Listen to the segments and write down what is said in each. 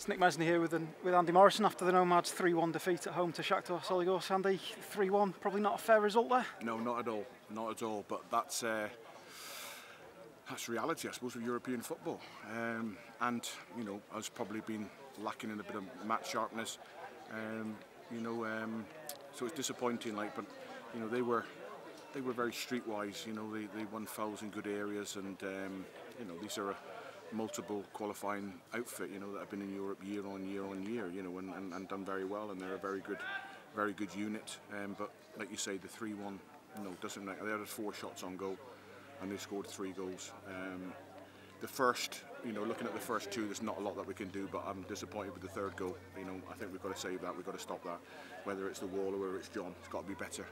It's Nick Mesney here with Andy Morrison after the Nomads 3-1 defeat at home to Shakhtyor Soligorsk. Andy, 3-1, probably not a fair result there? No, not at all, not at all. But that's reality, I suppose, of European football. And you know, us probably been lacking in a bit of match sharpness. So it's disappointing. But you know, they were very streetwise. You know, they won fouls in good areas, and you know, these are a multiple qualifying outfit, you know, that have been in Europe year on year, you know, and done very well, and they're a very good unit. But like you say, the 3-1, doesn't matter. They had 4 shots on goal, and they scored 3 goals. The first, looking at the first 2, there's not a lot that we can do, but I'm disappointed with the 3rd goal. You know, I think we've got to save that. We've got to stop that. Whether it's the wall or whether it's John, it's got to be better.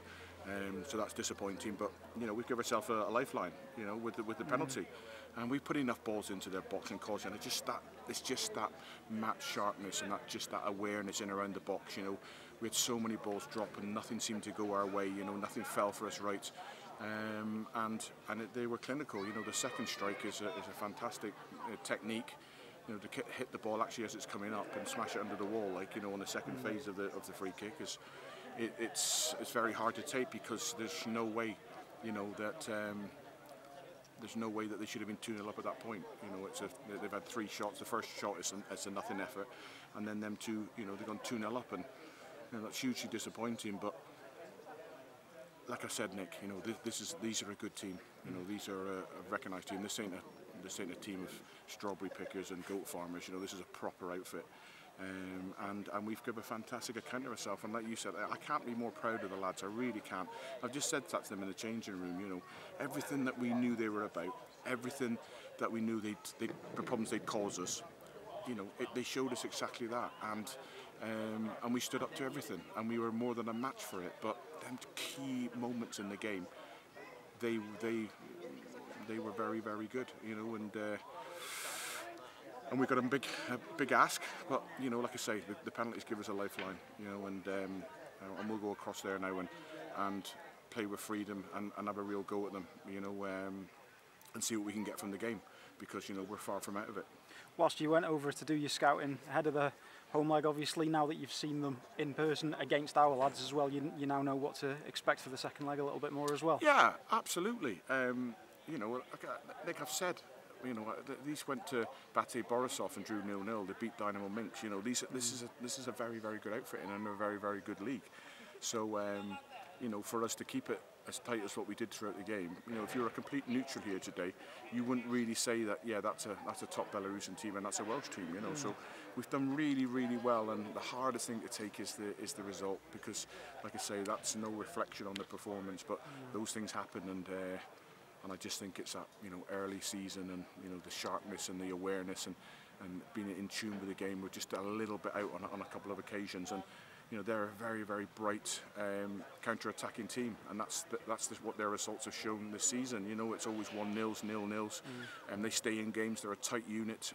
So that's disappointing, but you know, we've given ourselves a lifeline, you know, with the penalty, and we put enough balls into their box and caused, and it's just that match sharpness and that awareness in around the box. You know, we had so many balls drop and nothing seemed to go our way. You know, nothing fell for us right, they were clinical. You know, the second strike is a fantastic technique. You know, to hit the ball actually as it's coming up and smash it under the wall, like, you know, on the second phase of the free kick is. It's very hard to take, because there's no way, you know, that they should have been 2-0 up at that point. You know, they've had 3 shots. The first shot is a nothing effort, and then them 2, you know, they've gone 2-0 up, and you know, that's hugely disappointing. But like I said, Nick, you know, these are a good team. You know, these are a recognised team. This ain't a team of strawberry pickers and goat farmers. You know, this is a proper outfit. And we've given a fantastic account of ourselves, and like you said, I can't be more proud of the lads. I really can't. I've just said that to them in the changing room. You know, everything that we knew they were about, everything that we knew the problems they'd cause us, you know, they showed us exactly that, and we stood up to everything, and we were more than a match for it. But them key moments in the game, they were very, very good. You know, and we've got a big ask, but you know, like I say, the penalties give us a lifeline, you know, and we'll go across there now and play with freedom and have a real go at them, you know, and see what we can get from the game, because you know, we're far from out of it. Whilst you went over to do your scouting ahead of the home leg, obviously now that you've seen them in person against our lads as well, you now know what to expect for the second leg a little bit more as well. Yeah, absolutely. You know, like I've said, you know, these went to Bate Borisov and drew 0-0. They beat Dynamo Minsk. You know, this is a very, very good outfit and a very, very good league. So, you know, for us to keep it as tight as what we did throughout the game, you know, if you're a complete neutral here today, you wouldn't really say that. Yeah, that's a top Belarusian team and that's a Welsh team. You know, so we've done really, really well. And the hardest thing to take is the result, because, like I say, that's no reflection on the performance. But those things happen, and I just think it's that, you know, early season, and you know, the sharpness and the awareness and being in tune with the game. We're just a little bit out on a couple of occasions, and you know, they're a very, very bright counter-attacking team, and that's what their results have shown this season. You know, it's always 1-0, 0-0, and they stay in games. They're a tight unit,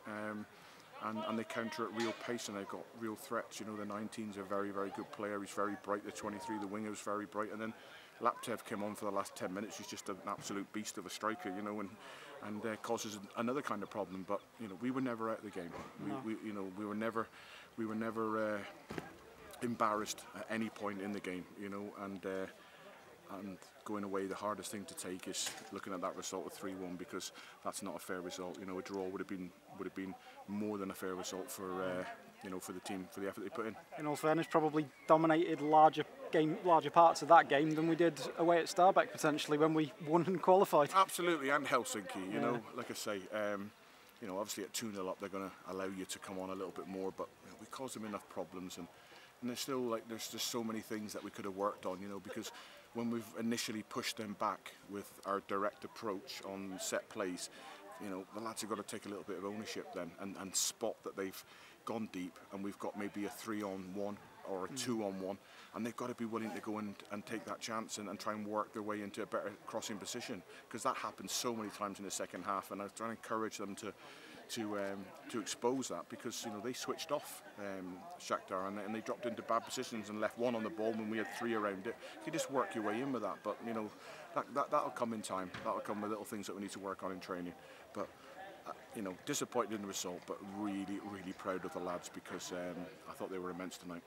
and they counter at real pace, and they've got real threats. You know, the 19's a very, very good player. He's very bright. The 23, the winger, is very bright, and then Laptev came on for the last 10 minutes. He's just an absolute beast of a striker, you know, and causes another kind of problem. But you know, we were never out of the game. We were never embarrassed at any point in the game, you know, and going away, the hardest thing to take is looking at that result of 3-1, because that's not a fair result. You know, a draw would have been more than a fair result for you know, for the team, for the effort they put in. In all fairness, probably dominated larger parts of that game than we did away at Stabæk potentially when we won and qualified. Absolutely, and Helsinki. You know, like I say, you know, obviously at 2-0 up, they're going to allow you to come on a little bit more, but you know, we caused them enough problems, and there's still, like, there's just so many things that we could have worked on, you know, because when we've initially pushed them back with our direct approach on set plays, you know, the lads have got to take a little bit of ownership then and spot that they've gone deep, and we've got maybe a 3-on-1 or a 2-on-1, and they've got to be willing to go and take that chance and try and work their way into a better crossing position, because that happens so many times in the second half, and I was trying to encourage them to expose that, because you know, they switched off Shakhtyor, and they dropped into bad positions and left 1 on the ball when we had 3 around it. You just work your way in with that, but you know, that'll come in time. That'll come with little things that we need to work on in training. But you know, disappointed in the result, but really, really proud of the lads because I thought they were immense tonight.